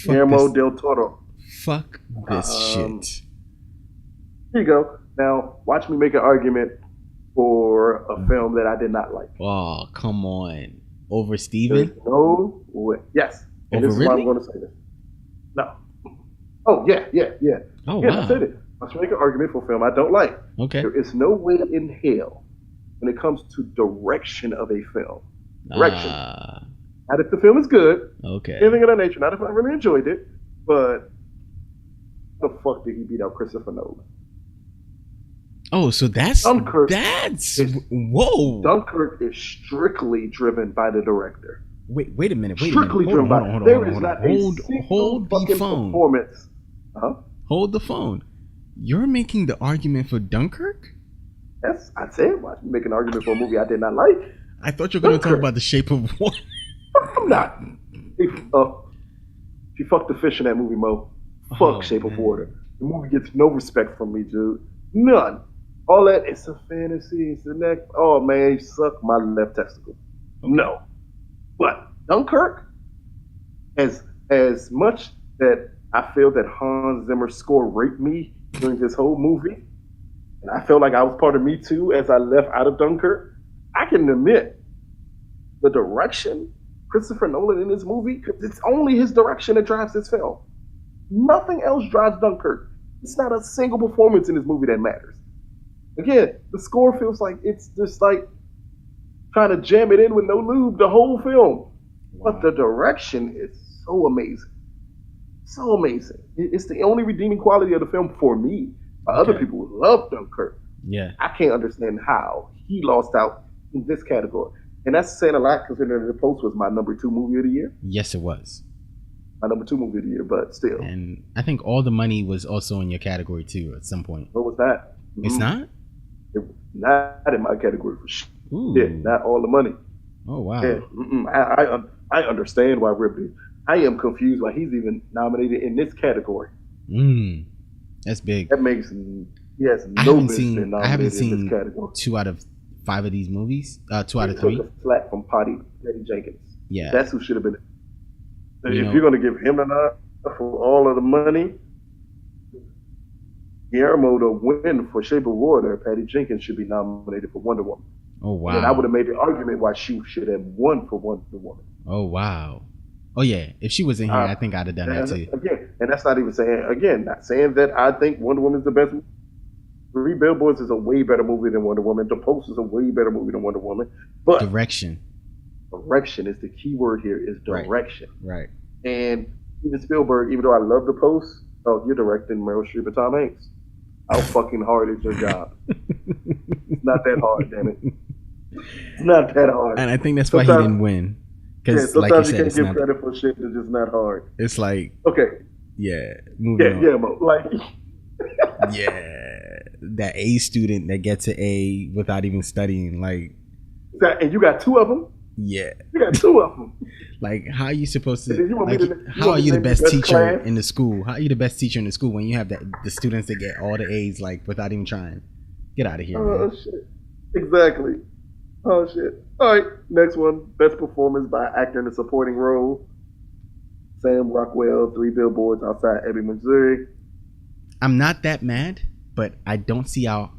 Guillermo del Toro. Fuck this shit. Here you go. Now, watch me make an argument for a film that I did not like. Oh, come on. Over Steven? There's no way. Yes. And Over this is why I'm Ridley? going to say this. No. Oh, yeah. Oh, yeah, wow. I said it. Watch me make an argument for a film I don't like. Okay. There is no way in hell when it comes to direction of a film. Direction. Not if the film is good. Okay. Anything of that nature. Not if I really enjoyed it. But the fuck did he beat out Christopher Nolan? Oh, so that's Dunkirk. Whoa. Dunkirk is strictly driven by the director. Wait a minute. Strictly driven by. There is not a single fucking performance. Hold the phone. You're making the argument for Dunkirk? Yes, I said. Watch me make an argument for a movie I did not like. I thought you were going to talk about The Shape of Water. I'm not. She fucked the fish in that movie, Mo. Fuck Shape of Water. The movie gets no respect from me, dude. None. All that, it's a fantasy. It's the next. Oh, man, you suck my left testicle. No. But Dunkirk, as much that I feel that Hans Zimmer's score raped me during this whole movie, and I felt like I was part of Me Too as I left out of Dunkirk, I can admit the direction Christopher Nolan in this movie, because it's only his direction that drives this film. Nothing else drives Dunkirk. It's not a single performance in this movie that matters. Again, the score feels like it's just like trying to jam it in with no lube the whole film. Wow. But the direction is so amazing. So amazing. It's the only redeeming quality of the film for me. Other people love Dunkirk. Yeah. I can't understand how he lost out in this category. And that's saying a lot considering The Post was my number 2 movie of the year. Yes, it was. My number 2 movie of the year, but still. And I think All the Money was also in your category too at some point. What was that? It's not? It was not in my category for shit. Yeah, not All the Money. Oh, wow. Yeah, I understand why Ripley. I am confused why he's even nominated in this category. That's big. That makes he has no business being nominated in this category. 2 out of 5 of these movies. 2 out of 3. Took a flat from Patty Jenkins. Yeah, that's who should have been. If you're going to give him the nod for All of the Money, Guillermo to win for Shape of Water, Patty Jenkins should be nominated for Wonder Woman. Oh, wow. And I would have made the argument why she should have won for Wonder Woman. Oh, wow. Oh, yeah. If she was in here, I think I'd have done that too. Again, and that's not even saying, not saying that I think Wonder Woman is the best. 3 Billboards is a way better movie than Wonder Woman. The Post is a way better movie than Wonder Woman. But direction is the key word here, is direction. Right. And even Spielberg, even though I love The Post, you're directing Meryl Streep and Tom Hanks. How fucking hard is your job? It's not that hard, damn it. It's not that hard. And I think that's why he didn't win. Because, like you said, can't give credit for shit that's just not hard. It's like, okay, moving on. Mo, like, that A student that gets an A without even studying, like, and you got 2 of them. Yeah, you got 2 of them. Like, how are you supposed to? Like, how are you the best teacher in the school? How are you the best teacher in the school when you have the students that get all the A's, like, without even trying? Get out of here, man. Shit. Exactly. Oh shit. All right, next one. Best performance by actor in a supporting role. Sam Rockwell, 3 Billboards Outside Ebbing, Missouri. I'm not that mad, but I don't see how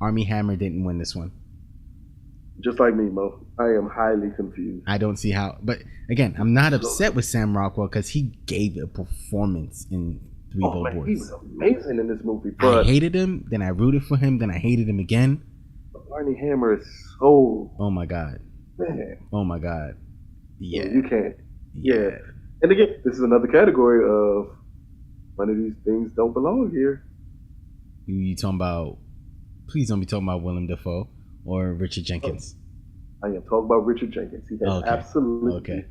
Armie Hammer didn't win this one. Just like me, Mo. I am highly confused. I don't see how. But again, I'm not upset with Sam Rockwell because he gave a performance in 3 billboards. Man, he was amazing in this movie. I hated him, then I rooted for him, then I hated him again. Armie Hammer is so. Oh my god. Man. Oh my god. Yeah. You can't. Yeah. And again, this is another category of one of these things don't belong here. You talking about? Please don't be talking about Willem Dafoe or Richard Jenkins. I am talking about Richard Jenkins. He has absolutely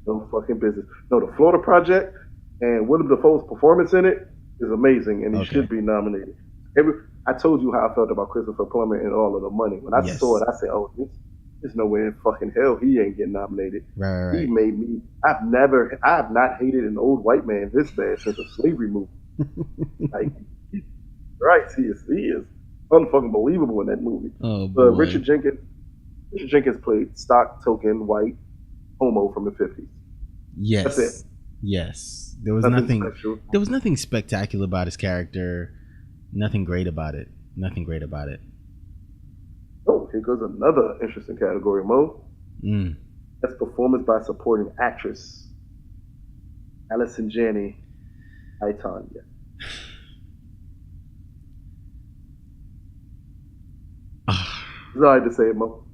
no fucking business. No, the Florida Project and Willem Dafoe's performance in it is amazing, and he should be nominated. I told you how I felt about Christopher Plummer and All of the Money. When I saw it, I said, "Oh, there's no way in fucking hell he ain't getting nominated." Right. He made me. I have not hated an old white man this bad since a slavery movie. Like, right? He is unfucking believable in that movie. Oh but boy. Richard Jenkins played stock token white homo from the 50s. Yes. That's it. Yes. There was nothing special. There was nothing spectacular about his character. Nothing great about it. Oh, here goes another interesting category, Mo. That's performance by supporting actress. Allison Janney, I, Tanya. Sorry to say it, Mo.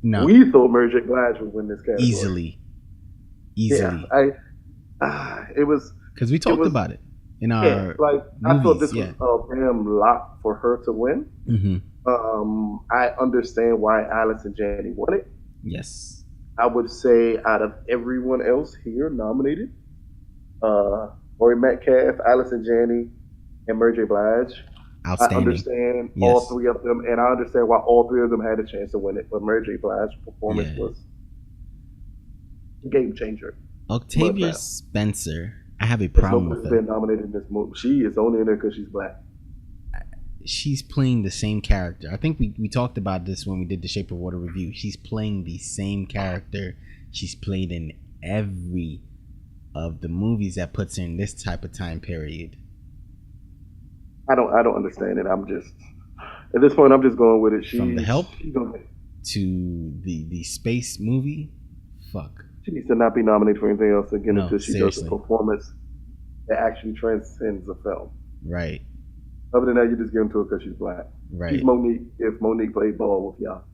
No. We thought Mary J. Blige would win this category. Easily. Yeah, it was... Because we talked about it in our movies, I thought this was a damn lot for her to win. Mm-hmm. I understand why Allison Janney won it. Yes. I would say out of everyone else here nominated, Laurie Metcalf, Allison Janney, and Mary J. Blige, outstanding. I understand all three of them, and I understand why all three of them had a chance to win it. But Mary J. Blige's performance was a game changer. Octavia Spencer, I have a problem with her. Been nominated in this movie. She is only in there because she's black. She's playing the same character. I think we talked about this when we did the Shape of Water review. She's playing the same character she's played in every of the movies that puts her in this type of time period. I don't understand it. I'm just at this point I'm just going with it. From The Help to the space movie, fuck. She needs to not be nominated for anything else again until she seriously. does a performance that actually transcends a film. Right. Other than that, you just give them to her because she's black. Right. She's Monique if Monique played ball with y'all.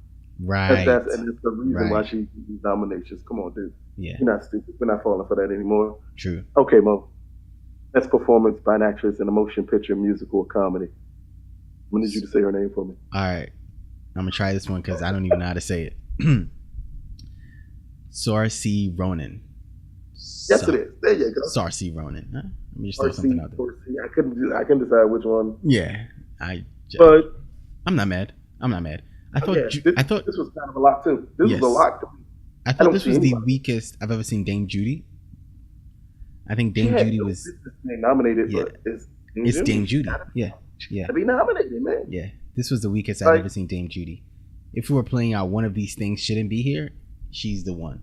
Right. And that's the reason why she nominations. Come on, dude. Yeah. You're not stupid. We're not falling for that anymore. True. Okay, Mo. Best performance by an actress in a motion picture, musical, or comedy. I need you to say her name for me. All right. I'm going to try this one because I don't even know how to say it. Saoirse Ronan. Yes, it is. There you go. Saoirse Ronan. Huh? Let me just throw something out there. I couldn't decide which one. Yeah. But I'm not mad. I thought this was kind of a lot too. This was a lot to me. I thought this was the weakest I've ever seen Dame Judy. I think Dame Judy was nominated, but it's Dame Judy. Yeah. To be nominated, man. Yeah. This was the weakest I've ever seen Dame Judy. If we were playing out one of these things shouldn't be here, she's the one.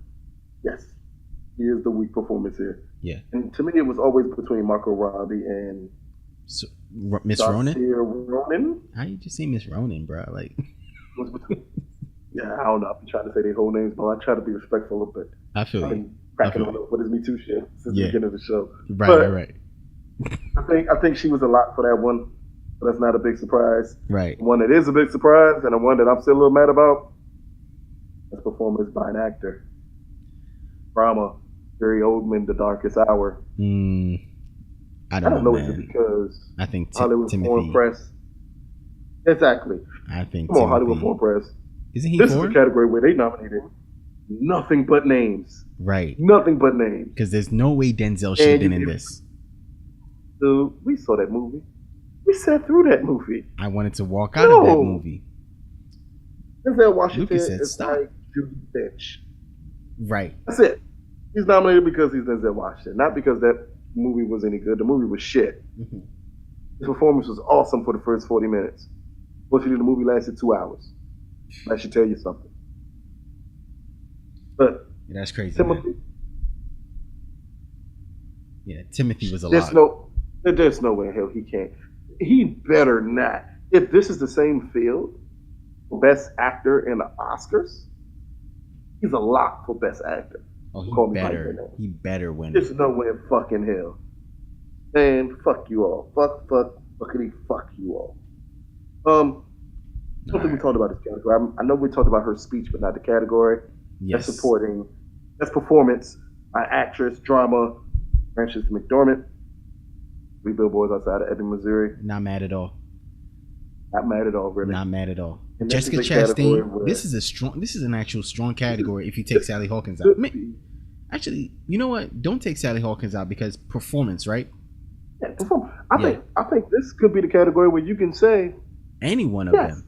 Yes. He is the weak performance here. Yeah. And to me, it was always between Margot Robbie and Miss Ronan? Ronan? How you just say Miss Ronan, bro? Like, yeah, I don't know. I'm trying to say their whole names, but I try to be respectful of it. I feel you. Cracking on what is Me Too shit since the beginning of the show. Right. I think she was a lot for that one, but that's not a big surprise. Right. One that is a big surprise, and the one that I'm still a little mad about, that's performance by an actor. Drama, Gary Oldman, The Darkest Hour. I don't know. Is it because I think Hollywood Foreign Press. Exactly. I think come on, Hollywood Foreign Press. Isn't he? This is the category where they nominated nothing but names. Right. Nothing but names. Because there's no way Denzel should have been in this. Dude, we saw that movie. We sat through that movie. I wanted to walk out of that movie. Denzel Washington is like Judy Dench. Right. That's it. He's nominated because he's Denzel Washington, not because that movie was any good. The movie was shit. Mm-hmm. His performance was awesome for the first 40 minutes. Fortunately, the movie lasted 2 hours. That should tell you something. But that's crazy. Timothy. Yeah, Timothy was a lot. There's no way in hell he can't. He better not. If this is the same field for Best Actor in the Oscars, he's a lock for Best Actor. Oh, he better win. There's no way in fucking hell. Man, fuck you all. Fuckity fuck you all. I don't think we talked about this category. I know we talked about her speech, but not the category. Yes. That's supporting. That's performance by actress, drama, Frances McDormand. 3 Billboards Outside of Ebbing, Missouri. Not mad at all. Not mad at all, really. Not mad at all. And Jessica Chastain. This is an actual strong category if you take Sally Hawkins out. Actually, you know what? Don't take Sally Hawkins out because performance, right? Yeah, performance. I think this could be the category where you can say any one of them.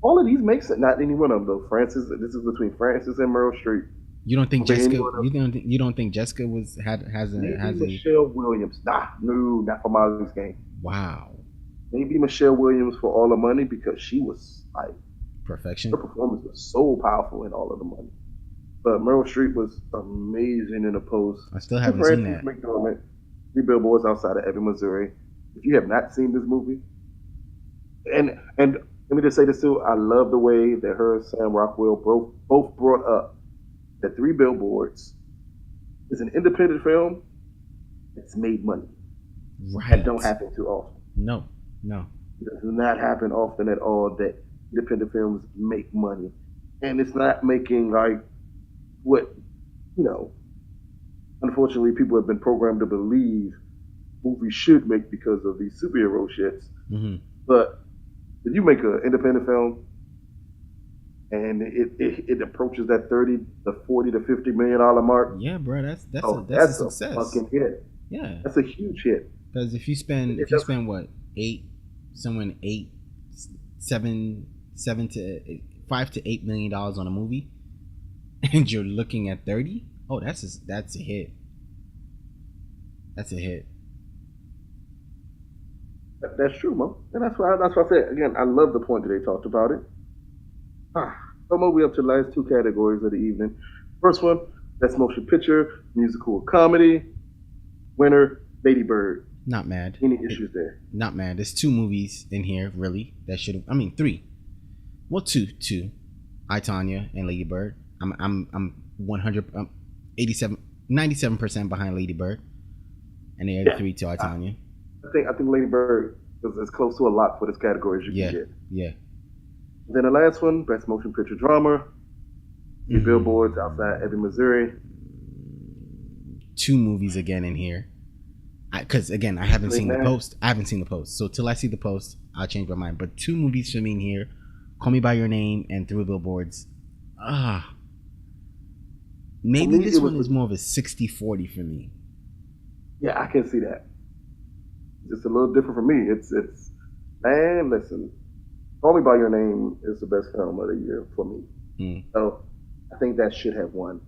All of these makes it. Not any one of them though. Frances. This is between Frances and Meryl Streep. You don't think Jessica? You don't think Jessica has Michelle Williams? Nah, no, not for Molly's Game. Wow. Maybe Michelle Williams for All the Money because she was like perfection. Her performance was so powerful in All of the Money. But Meryl Streep was amazing in the Post. I still haven't seen that. McDormand, 3 Billboards Outside of Ebbing, Missouri. If you have not seen this movie, and let me just say this too, I love the way that her and Sam Rockwell both brought up that 3 Billboards is an independent film that's made money. Right. That don't happen too often. No. It does not happen often at all that independent films make money. And it's not making like what, unfortunately people have been programmed to believe movies should make because of these superhero shits. Mm-hmm. But if you make an independent film and it approaches that 30 to 40 to $50 million mark. Yeah, bro, that's a success. A fucking hit. Yeah. That's a huge hit. Because if you spend what, $5 to $8 million on a movie and you're looking at 30, that's a hit. That's a hit. That's true, Mo. And that's why I said, again, I love the point that they talked about it. So Mo, we up to the last 2 categories of the evening. First one, Best Motion Picture, Musical or Comedy. Winner, Lady Bird. Not mad. Any issues there? Not mad. There's 2 movies in here, really, that should have, 3. Well, two. I, Tonya and Lady Bird. I'm 97% behind Lady Bird. And the other 3 to I, Tonya. I think Lady Bird is as close to a lot for this category as you can get. Yeah. Then the last one, Best Motion Picture Drama. 3 Billboards Outside Ebbing, Missouri. 2 movies again in here. Because again, I haven't seen the post. So till I see the post, I'll change my mind. But 2 movies for me in here: Call Me by Your Name and 3 Billboards. Maybe this one is more of a 60-40 for me. Yeah, I can see that. Just a little different for me. It's man, listen. Call Me by Your Name is the best film of the year for me. So I think that should have won.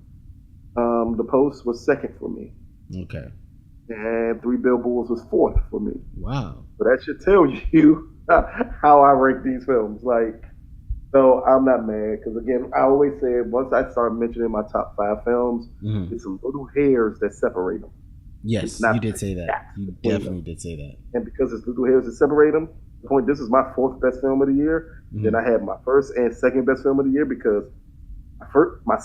The Post was second for me. Okay. And 3 Billboards was fourth for me. Wow. So that should tell you how I rank these films. So I'm not mad because again, I always say once I start mentioning my top 5 films, it's some little hairs that separate them. Yes, you did say that. You definitely did say that. And because it's little hairs that separate them, the point this is my 4th best film of the year. Then I had my 1st and 2nd best film of the year because my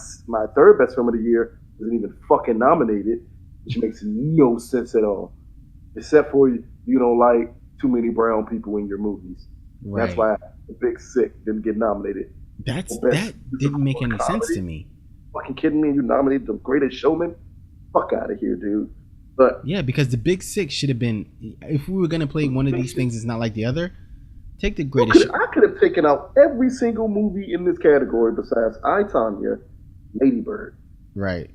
3rd best film of the year isn't even fucking nominated, which makes no sense at all. Except for you don't like too many brown people in your movies. Right. That's why The Big Sick didn't get nominated. That didn't make any sense to me. Fucking kidding me? You nominated The Greatest Showman? Fuck out of here, dude. But yeah, because The Big Sick should have been. If we were gonna play one of these things, it's not like the other. Take The Greatest. I could have taken out every single movie in this category besides I, Tonya, Lady Bird. Right.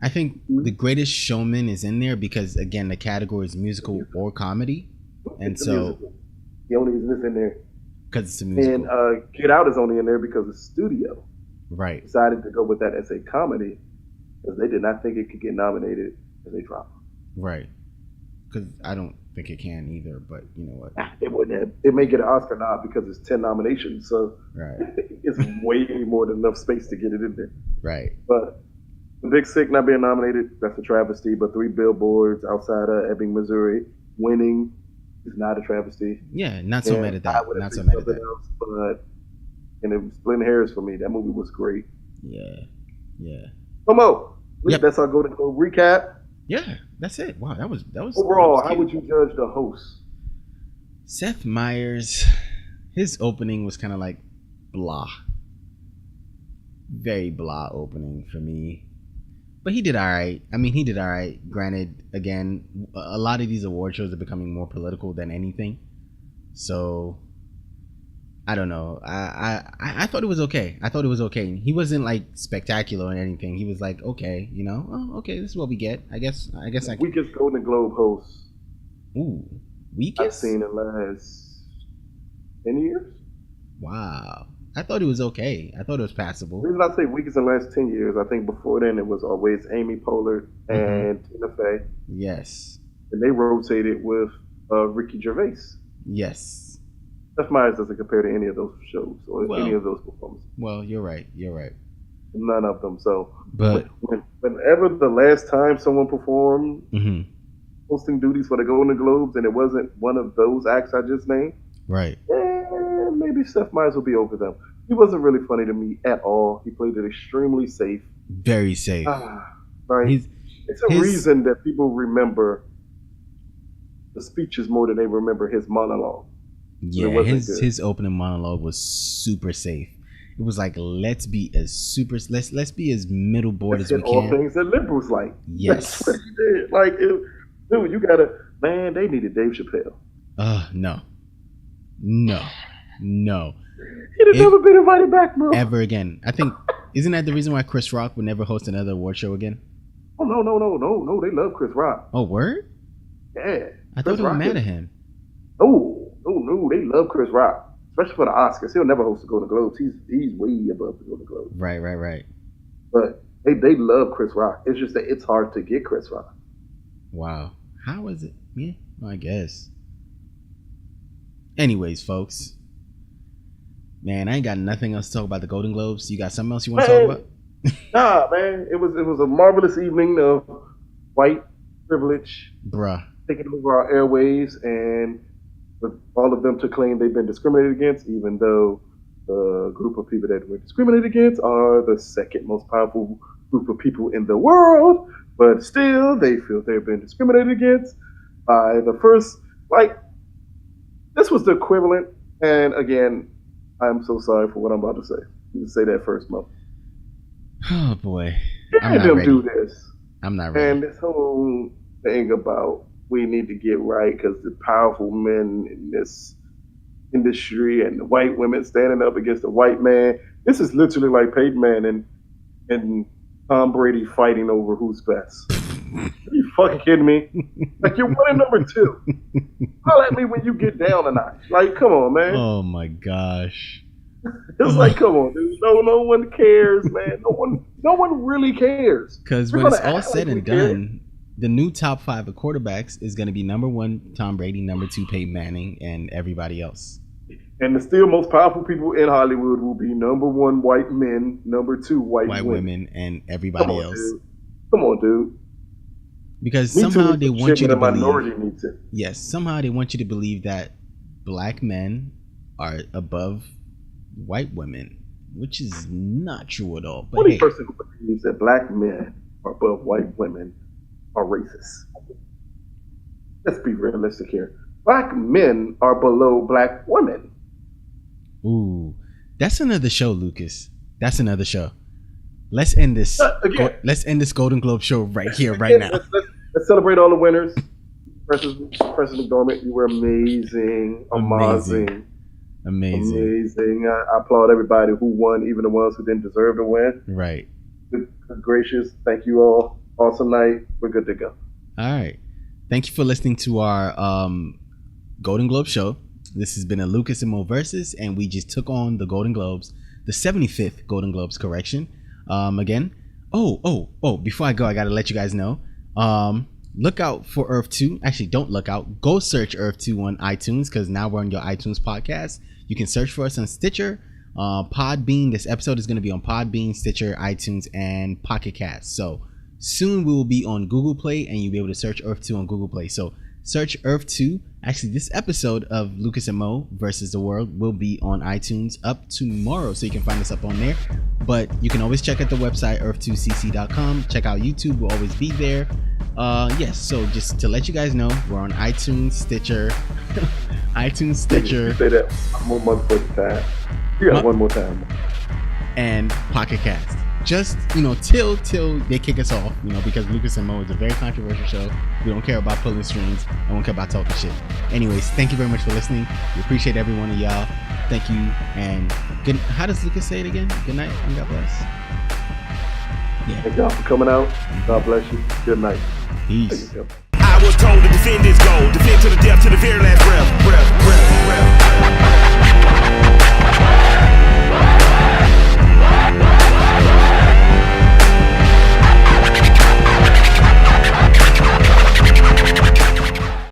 I think The Greatest Showman is in there because again the category is musical or comedy, and so the only reason it's in there because it's a musical. And Get Out is only in there because the studio decided to go with that as a comedy because they did not think it could get nominated as a drama. Right. Because I don't think it can either, but you know what? It wouldn't have. It may get an Oscar nod because it's 10 nominations, so it's way more than enough space to get it in there. Right. But The Big Sick not being nominated, that's a travesty. But 3 Billboards Outside of Ebbing, Missouri, winning is not a travesty. Yeah, not so mad at that. Not so mad at that. Else, but and it was splitting hairs for me. That movie was great. Yeah. Mo, that's our go recap. Yeah, that's it. Wow, that was Overall, how would you judge the host? Seth Meyers, his opening was kind of like blah. Very blah opening for me. But he did all right. I mean, he did all right. Granted, again, a lot of these award shows are becoming more political than anything. So, I don't know. I thought it was okay. I thought it was okay. He wasn't like spectacular or anything. He was like, okay, you know, oh, okay, this is what we get. I guess I weakest Golden Globe host. Ooh, weakest? I've seen in the last 10 years. Wow. I thought it was okay. I thought it was passable. The reason I say weakest in the last 10 years, I think before then it was always Amy Poehler and Tina Fey. Yes. And they rotated with Ricky Gervais. Yes. Seth Meyers doesn't compare to any of those shows or any of those performances. Well, you're right. None of them. So, but whenever the last time someone performed hosting duties for the Golden Globes and it wasn't one of those acts I just named, right? Maybe Seth Meyers will be over them. He wasn't really funny to me at all. He played it extremely safe. Very safe. Right. It's a reason that people remember the speeches more than they remember his monologue. Yeah, his opening monologue was super safe. It was like, let's be as middle board as we can. All things that liberals like. Yes. That's what he did. Like, dude, you gotta, man, they needed Dave Chappelle. No. He'd have never been invited back, Mo. Ever again. I think, isn't that the reason why Chris Rock would never host another award show again? Oh, no. They love Chris Rock. Oh, word? Yeah. I thought they were mad at him. No. They love Chris Rock. Especially for the Oscars. He'll never host the Golden Globes. He's way above the Golden Globes. Right. But they love Chris Rock. It's just that it's hard to get Chris Rock. Wow. How is it? Yeah, I guess. Anyways, folks. Man, I ain't got nothing else to talk about the Golden Globes. You got something else you want to talk about? Nah, man. It was a marvelous evening of white privilege. Bruh. Taking over our airways, and with all of them to claim they've been discriminated against, even though the group of people that were discriminated against are the second most powerful group of people in the world, but still they feel they've been discriminated against by the first, like, this was the equivalent, and again, I'm so sorry for what I'm about to say. You say that first, Mo. Oh boy. I'm not ready. Do this. I'm not ready. And this whole thing about we need to get right because the powerful men in this industry and the white women standing up against the white man. This is literally like Peyton Manning and Tom Brady fighting over who's best. Are you fucking kidding me? Like, you're one and number two. Holler at me when you get down a notch. Like, come on, man. Oh my gosh. It's like, come on, dude. No one cares, man. No one really cares. Because when it's all said and done, the new top 5 of quarterbacks is going to be number 1 Tom Brady, number 2 Peyton Manning, and everybody else. And the still most powerful people in Hollywood will be number 1 white men, number 2 white women, and everybody else. Dude. Come on, dude. Because somehow they want you to believe. Yes, somehow they want you to believe that black men are above white women, which is not true at all. But the only person who believes that black men are above white women are racist. Let's be realistic here. Black men are below black women. Ooh, that's another show, Lucas. That's another show. Let's end this. Let's end this Golden Globe show right here, right now. Let's celebrate all the winners. President McDormand, you were amazing. Amazing. I applaud everybody who won, even the ones who didn't deserve to win. Right. Good gracious. Thank you all. Awesome night. We're good to go. All right. Thank you for listening to our Golden Globe show. This has been a Lucas and Mo Versus, and we just took on the Golden Globes, the 75th Golden Globes, correction. Again. Before I go, I got to let you guys know. Look out for Earth 2. Actually, don't look out. Go search Earth 2 on iTunes, because now we're on your iTunes podcast. You can search for us on Stitcher, Podbean. This episode is going to be on Podbean, Stitcher, iTunes, and Pocket Cast. So soon we will be on Google Play, and you'll be able to search Earth 2 on Google Play. So search Earth 2. Actually, this episode of Lucas and Mo versus the World will be on iTunes up tomorrow, so you can find us up on there. But you can always check out the website, earth2cc.com. Check out YouTube. We'll always be there. Yes. So just to let you guys know, we're on iTunes, Stitcher, iTunes, Stitcher. You say that one more time. You got one more time. And Pocket Cast. Just till they kick us off. Because Lucas and Moe is a very controversial show. We don't care about pulling strings. I don't care about talking shit. Anyways, thank you very much for listening. We appreciate every one of y'all. Thank you, and good. How does Lucas say it again? Good night and God bless. Yeah. Thank y'all for coming out. God bless you. Good night. Peace. I was told to defend this goal.